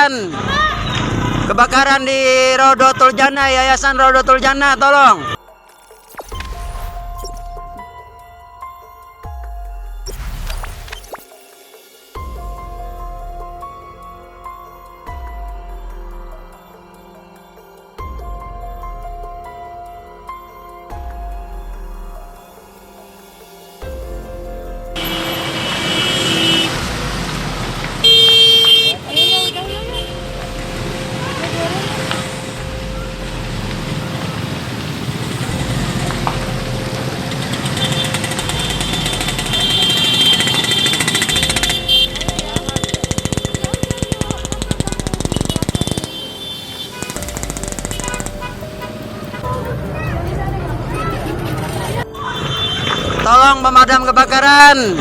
kebakaran. Kebakaran di Rodotul Jannah, Yayasan Rodotul Jannah, tolong. Tolong pemadam kebakaran.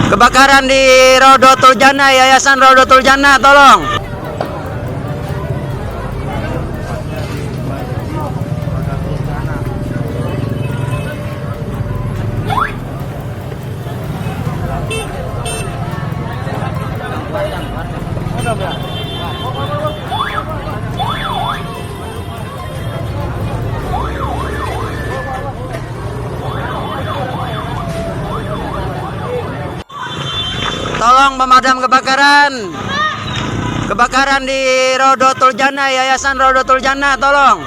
Kebakaran di Rodotul Jannah, Yayasan Rodotul Jannah, tolong. Tolong pemadam kebakaran. Kebakaran di Rodotul Jannah, Yayasan Rodotul Jannah, tolong.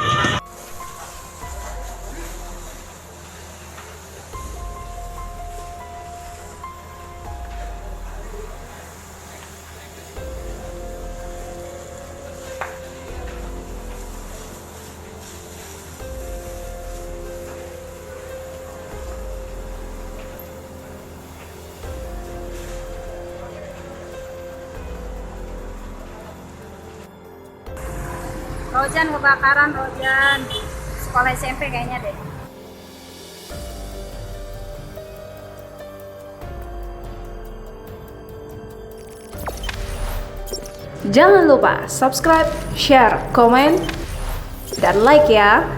Rojan kebakaran, Rojan. Sekolah SMP kayaknya deh. Jangan lupa subscribe, share, komen, dan like ya.